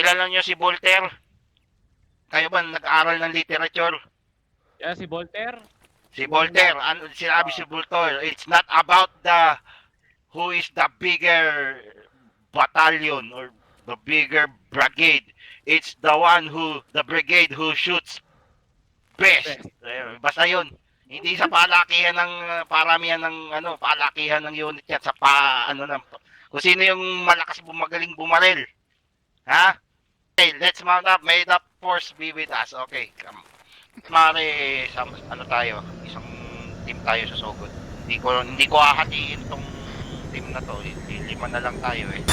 Kilala niyo si Voltaire? Kayo ba nag-aral ng literature? Yan si Voltaire. Si Voltaire, ano sinabi si Voltaire? It's not about the who is the bigger battalion or the bigger brigade. It's the brigade who shoots best. Basta yun. Hindi sa palakihan ng paramihan ng palakihan ng unit yan sa ano na kung sino yung malakas magaling bumaril. Ha? Okay, let's mount up. May the force be with us. Okay, come. Mare, ano tayo? Isang team tayo sa Sogod. Hindi ko hahatiin tong team na to. Lima na lang tayo eh.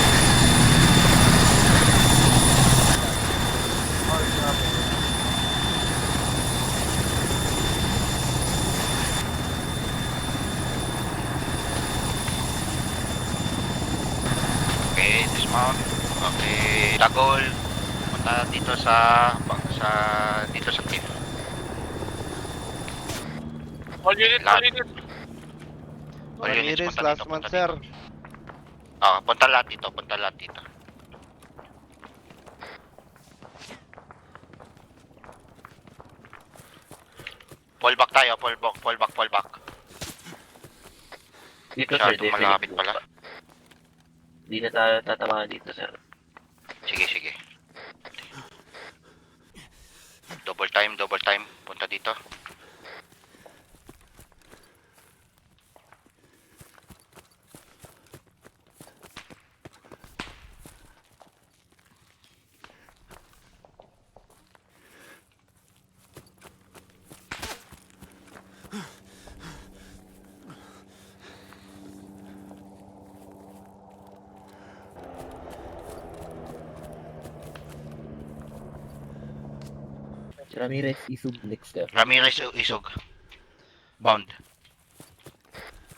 Okay, dismount. Okay, Tagol. Punta dito sa team. All unit, all unit. All units, Ramirez, punta last dito, month, punta sir. dito. Punta lahat dito, punta lahat dito. Fall back tayo, fall back. Dito sir, Masyadong malapit pala. Hindi na tayo tatamaan dito sir. Sige. Double time. Punta dito. Si Ramirez, isug next sir. Ramirez Isog. Bound.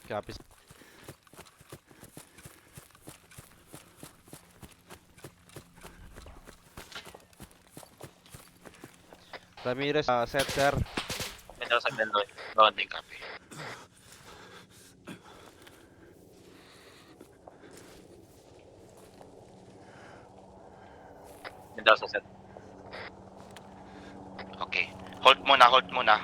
Copy. Ramirez, set, sir. Medyo sa Bendoy. Bounding. Copy. Medyo sa set. Okay. Hold muna. Hold muna.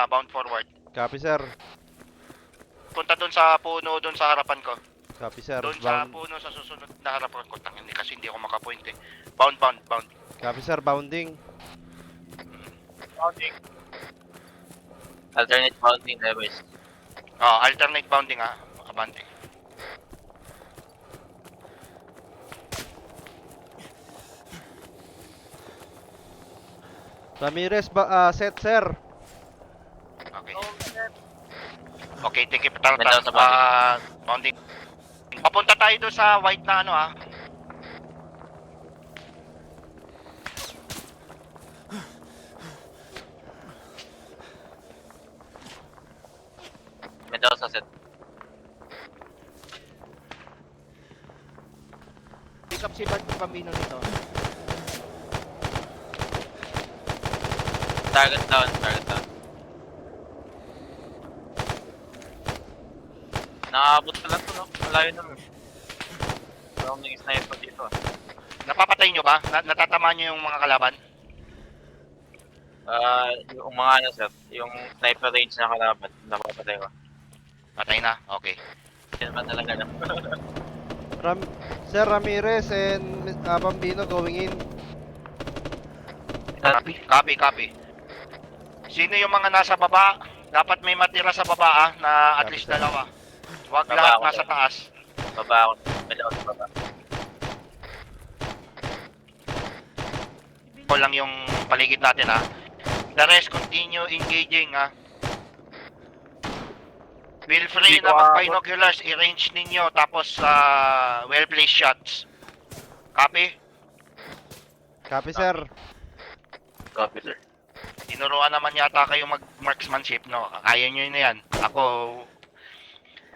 Bound forward. Copy, sir. Punta doon sa puno, doon sa harapan ko. Copy, sir. Doon sa puno sa susunod na harapan ko. Tangin kasi hindi ako makapoint eh. Bound. Copy, sir. Bounding. Bounding. Alternate bounding levels. Alternate bounding ha. Abante. Ramirez, set, sir. Okay. Okay, take it. Tara. Medyo sa bounding. Bounding. Papunta tayo doon sa white na ano ha. Medyo sa set. Pick up si Bart Pambino nito. Target down. Nakaabot ka lang to, no? Malayo naman. Parang may sniper dito. Napapatay nyo ba? Natatamaan nyo yung mga kalaban? Yung mga ano sir, yung sniper range na kalaban, napapatay ko. Patay na? Okay. Yan naman talaga na. Sir Ramirez and Bambino going in. Copy. Sino yung mga nasa baba? Dapat may matira sa baba na at least dalawa. Huwag Baba lahat ako, nasa sir. taas. Baba ako. Medyo sa baba. Ito lang yung paligid natin ha. The rest continue engaging ha. Feel free na mag-binoculars, i-range ninyo tapos well-placed shots. Copy? Copy, sir. Copy sir. Tinuruan naman yata kayo mag-marksmanship, no? Kaya nyo na yan. Ako,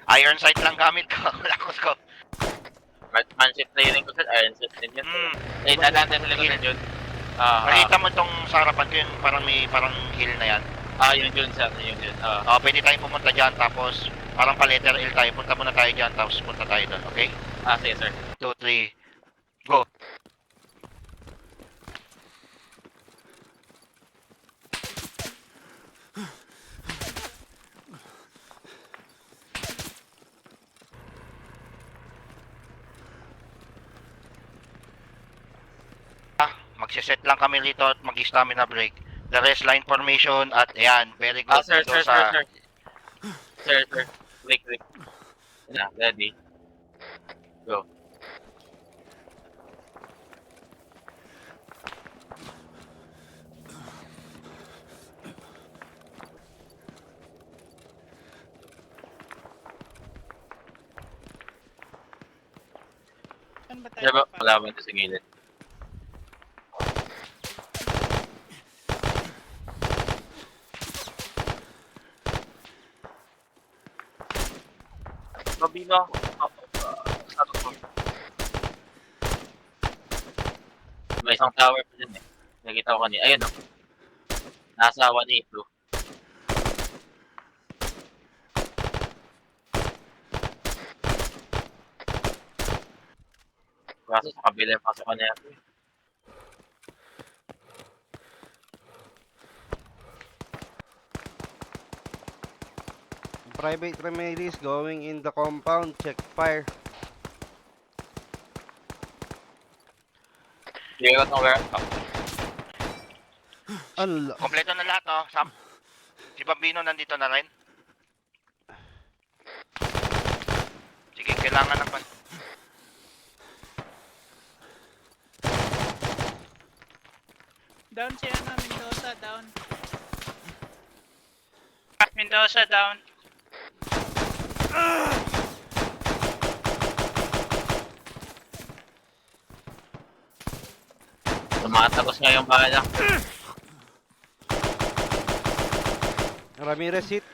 iron sight lang gamit ko. Lakos ko. Marksmanship training ko sir, iron set din yun. Eh, dadaan din sila yun. Makita mo itong sa harapan ko yung parang hill na yan. Yun sir, yun. Pwede tayong pumunta dyan tapos Parang pa letter L tayo. Punta muna tayo dyan, tapos punta tayo doon, okay? Sige sir. 2, 3, go. Magsiset lang kami rito at mag-stamina break. The rest line formation at ayan, very good. Sir, sir, Mendoza. sir, sir. Sir, sir. Wait. Yeah, ready. Go. Saan ba tayo? Sir, malaman ko sa gilid. Babino. Sabi ko. May isang tower pa dyan eh. Nakita ko kanina. Ayun o. Nasa 182. Kaso sa kabila yung pasok niya. Private remedies going in the compound. Check fire. Hindi ko itong where. Ala. Kompleto na lahat, no? Sam? Si Bambino nandito na rin? Sige, kailangan ng Down si Mendoza, down. Mendoza, down. Tumatagos nga yung bala. Ramirez hit.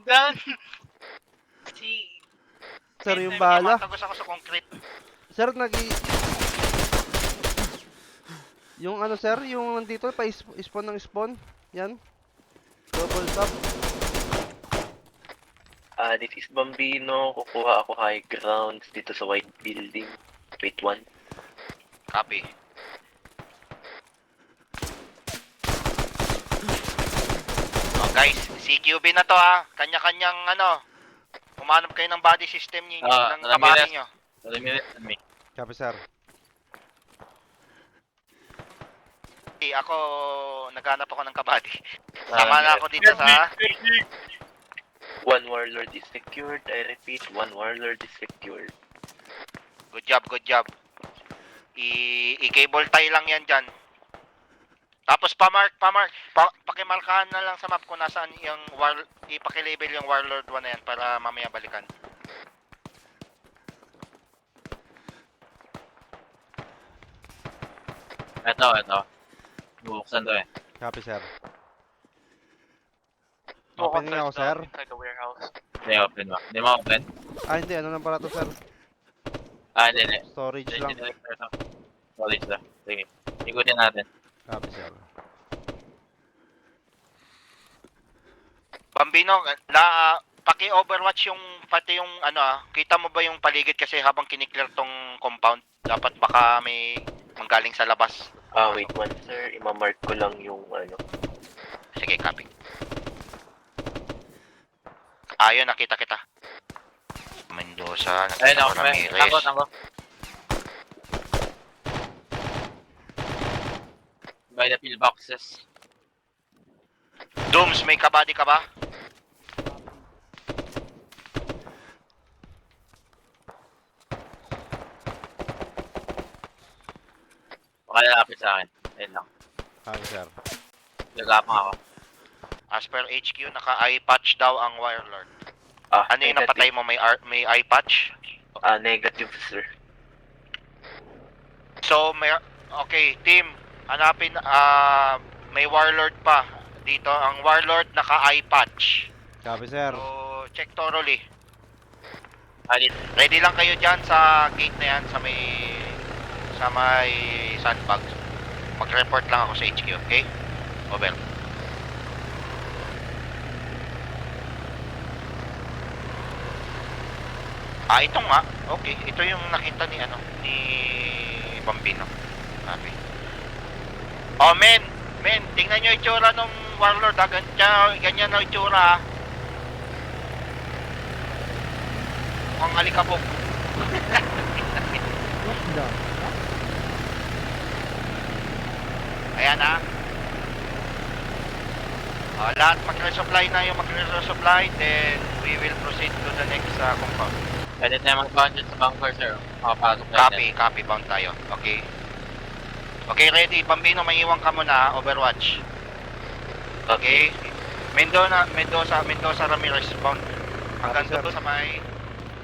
Down. Si... Sir, yung bala. Matagos ako sa concrete. Sir, yung ano sir, yung nandito, pa-spawn ng spawn. Yan. Double tap. This is Bambino. Kukuha ako high grounds dito sa white building. Wait, 1. Copy. Oh, guys, CQB na to ha. Kanya-kanyang ano. Humanap kayo ng body system niyo, ng Ramirez. kabady nyo. Eliminate me. Copy sir. Ako, naghanap ako ng kabady. Sama na ako dito sa... 1 warlord is secured. I repeat, 1 warlord is secured. Good job, good job. I-cable tie lang yan dyan. Tapos pakimarkahan na lang sa map kung nasaan yung ipakilabel yung warlord 1 na yan para mamaya balikan. Ito. Bubuksan to eh. Copy sir. Opening ako sir. Inside the warehouse. Hindi, open ba? Hindi mo open? Hindi, ano lang pala to sir. Hindi. Storage lang. Storage lang. Sige. Ikutin natin. Copy sir. Bambino, paki-overwatch yung pati yung ano kita mo ba yung paligid kasi habang kiniklear tong compound, dapat baka may manggaling sa labas. Wait, 1 sir. Imamark ko lang yung ano. Sige, copy. Ayun, nakita kita. Mendoza, Ayun nakita ako, ko may Ramirez. tangko. By the pillboxes. Dooms, may kabady ka ba? Baka lalapit sa akin. Ayun lang. Copy sir. Gagapang ako. As per HQ, naka-eye patch daw ang warlord. Ano yung negative. napatay mo? May eye patch? Negative sir. So, okay, team, hanapin, may warlord pa dito. Ang warlord naka-eye patch. Copy sir. So, check thoroughly. Alit. Ready lang kayo dyan sa gate na yan, sa may sandbags. Mag-report lang ako sa HQ, okay? Over. Ito nga. Okay, ito yung nakita ni ni Bambino. Sabi. Oh, men, tingnan nyo yung itsura ng warlord, ha? Ganyan na itsura, ha? Mukhang alikabok. Ayan, ha? Lahat magre-supply na yung magre-supply, then we will proceed to the next compound. Pwede tayo mag-bound dyan sa bunker, sir. Makapasok na Copy, bound tayo. Okay. Okay, ready. Bambino, may iwan ka muna, Overwatch. Okay. Mendoza, Ramirez, bound. Hanggang Sir. doon sa may...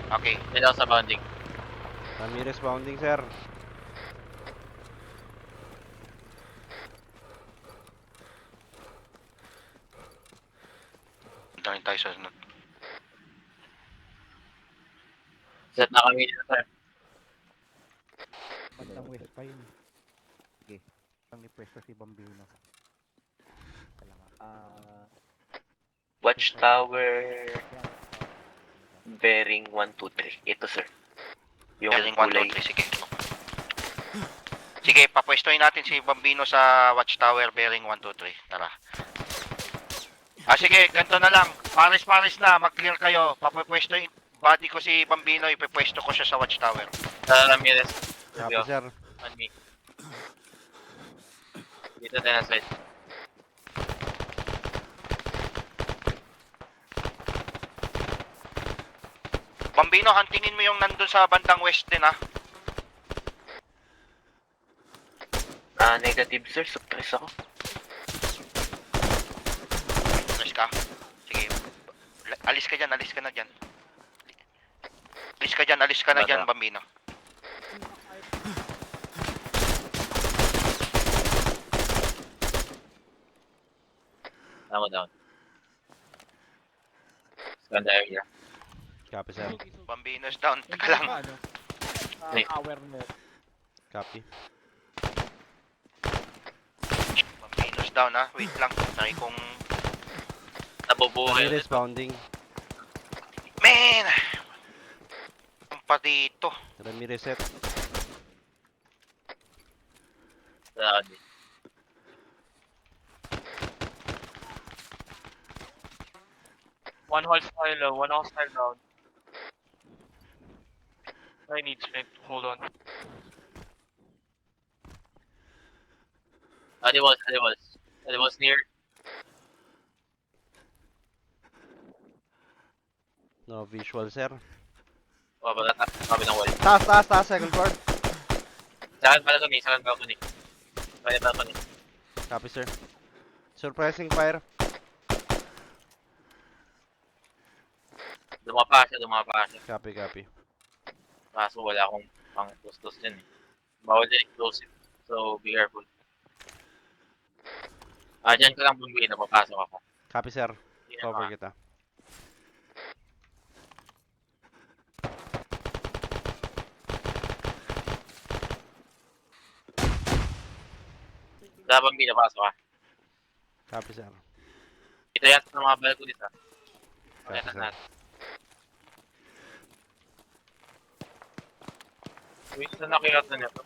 Okay. Dito ako sa bounding. Ramirez bounding, sir. Dahil tayo sa sunod. Set na kami dito, sir. Bandang west pa yun. Sige. Ang ipwesto si Bambino. Kailangan. Watchtower bearing 123. Ito sir. Yung Bearing 1, kulay. 2, 3, sige. Sige, papwestohin natin si Bambino sa Watchtower bearing 1, 2, 3. Tara. Sige, ganito na lang. Paris na, mag-clear kayo. Papwestohin, body ko si Bambino, ipepwesto ko siya sa Watchtower. Ramirez. Copy, sir. On me. Dito tayo na side. Bambino, huntingin mo yung nandun sa bandang west din, ha? Negative sir. Suppress ako. Alis ka. Sige. Alis ka na dyan. Alis ka na dyan, Bambino. Down. Ganda area. Copy, sir. Bambino's down. Teka lang. Awareness. Copy. Bambino's down, ha? Wait lang. Try kong... Nabubuhay. Ramirez bounding. Man! Ang pa dito. Ramirez set. Sa akin. One hostile down. I need strength. Hold on. Animals near. No visual, sir. Oh, wala na. Sabi ng wall. Taas, second floor. Second balcony. Second balcony. Copy, sir. Surprising fire. Dumapa siya. Copy. Kaso wala akong pang-tustos dyan eh. Bawal din explosive. So, be careful. Dyan ko lang bumili na papasok ako. Copy, sir. Hindi na Cover ma- kita. Dapat bumili na pasok ka. Copy, sir. Ito yata sa mga balcony sa. Copy, sir. Wait, saan nakikita niya to?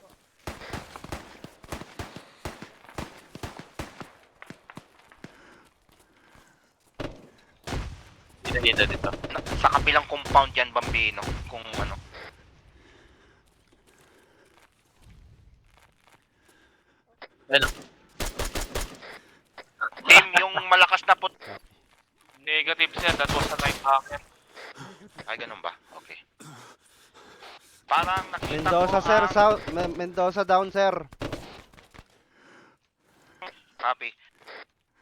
Dito. Sa kabilang compound yan, Bambino. Kung ano. Ano? Team, yung malakas na put... Negative sir, that was a night hacker. Ay, ganun ba? Okay. Parang nakita Mendoza, ko, sir. Mendoza down, sir. Copy.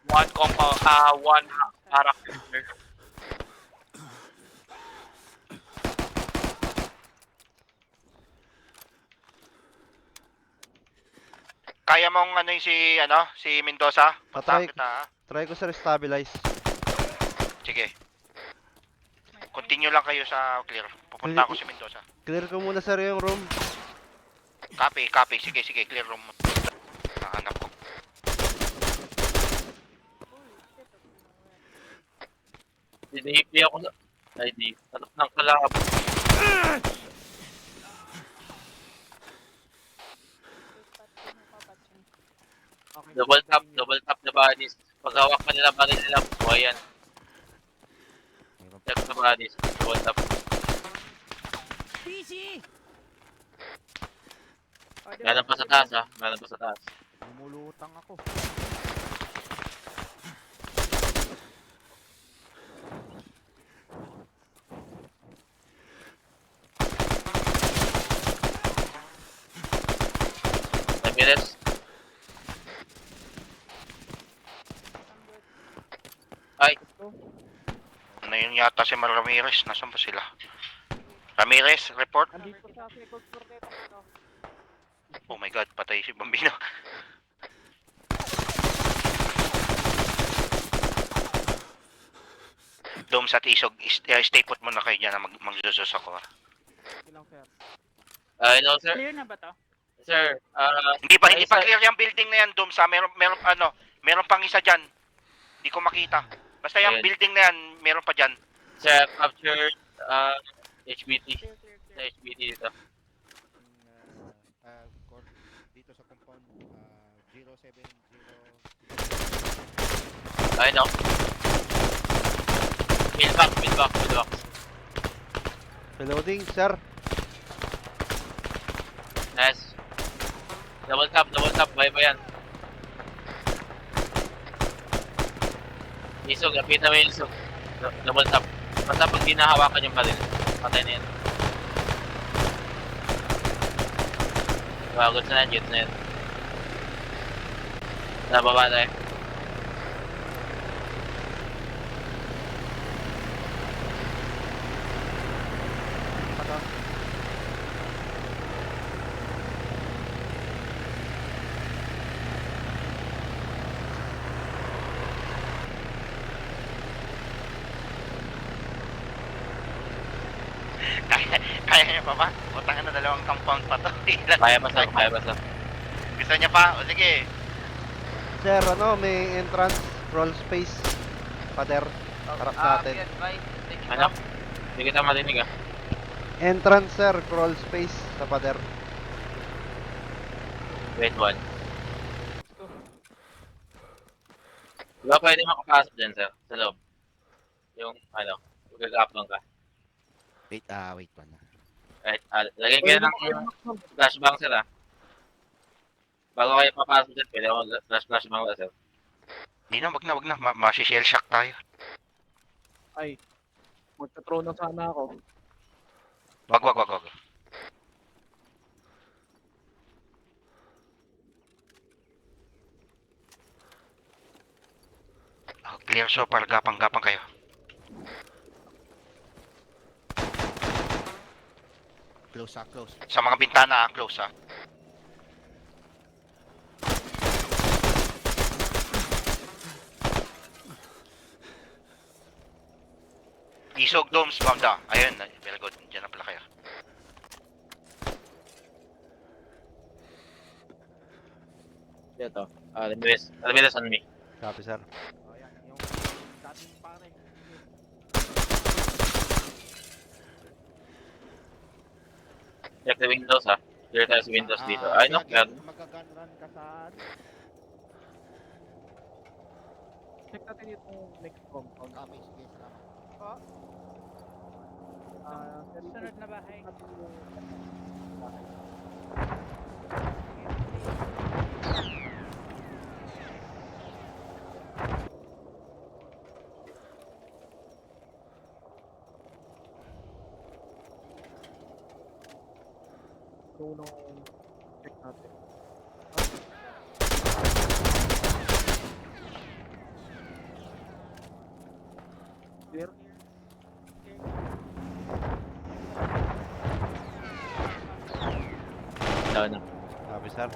One character. Kaya mong ano yung si Mendoza? Puntahan Patry. kita, ha? Try ko, sir, stabilize. Sige. Continue lang kayo sa clear. Pupunta ako si Mendoza. Clear ko muna, sir, yung room. Copy. Sige, clear room. Hinahanap ko. Di ako na. Ay, di. Hanap ng kalab. Okay. Double tap na bodies. Pag hawak pa nila baril nila, buhay yan. Mayroon Check sa bodies, double tap. Meron pa sa taas ha, meron pa sa taas. lumulutang ako. Ramirez, Ano yun yata si Mar Ramirez? Nasaan ba sila? Ramirez, report? Andito sa second floor nito. Oh my god, patay si Bambino. Dome sa Tisog, stay put muna kayo dyan na magsusus ako. Ilang sir. no sir, Clear na ba to? sir, Hindi pa Ay, sir. clear yung building na yan, Dome sa meron pang isa diyan. Hindi ko makita. Basta yung Ayun. building na yan, meron pa diyan. sir, captured, HBT, Clear, clear, sa clear. HBT dito. Dito sa compound 070. Ay no. Build back. Reloading, sir. Nice. Double tap, bye yan. Isog, lapit na may isog. Double tap. Basta pag di nahawakan yung baril, patay na yan. Goods na yan, goods na yan. Nababa tayo. Kaya niya pa ba? Utang na dalawang compound pa to. Kaya ba sir? Gusto niya pa? O sige. Sir, ano, may entrance, crawl space. Pader, harap natin. Ano? Hindi kita marinig ah. Entrance, sir, crawl space sa pader. Wait, one. Diba pwede makapasok dyan sir? Sa loob. Yung ano, gag-up lang ka. Wait one. Right, lagay kayo ng flashbang sir ah. Bago kayo papasok dyan, pwede ako flashbang ba sir? Hindi na, wag na. Masi-shell shock tayo. Ay. Magta-throw na sana ako. Wag. Oh, clear so, para gapang-gapang kayo. Close. Sa mga bintana, close ha. Isog domes, banda. Ayun, very good. Diyan na pala kayo. Dito. Ramirez on me. Copy, sir. Oh, yan. Yung dating pare. Check the windows ha. Clear tayo sa windows dito. Ay no, meron. Mag-gun run ka sa... Check natin itong next compound. Okay, sige, salamat. Sunod na bahay. So, nung check natin. Clear? Down na. Copy, sir.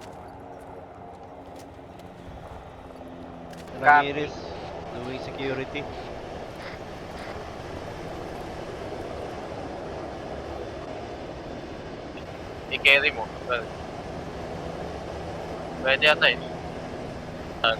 Ramirez, doing security. I-carry mo. Pwede yata eh. Tango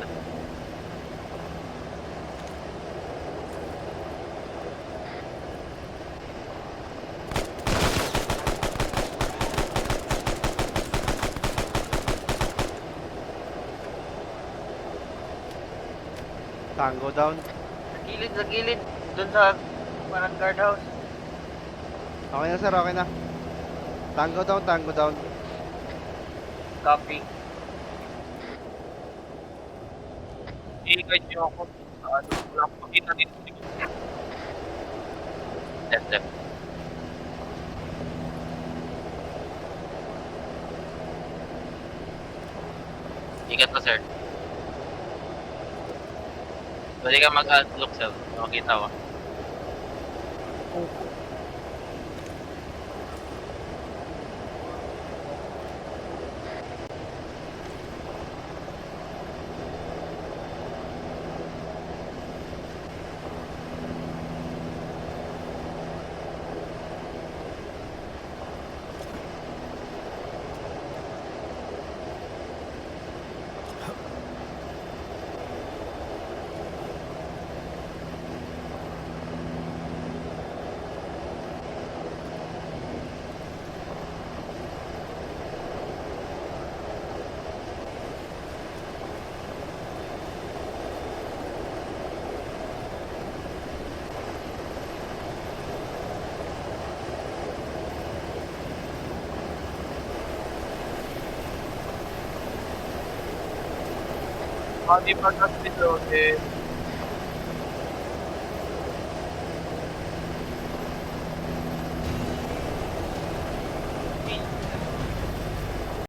down. Sa gilid. Doon sa parang guardhouse. Okay na sir, okay na. Tango down, tango down. Copy. I-guide niyo ako. Ano, wala akong makita dito. Left. Ingat ka, sir. Pwede ka mag-look, sir. Makita ko. Body bag has been loaded.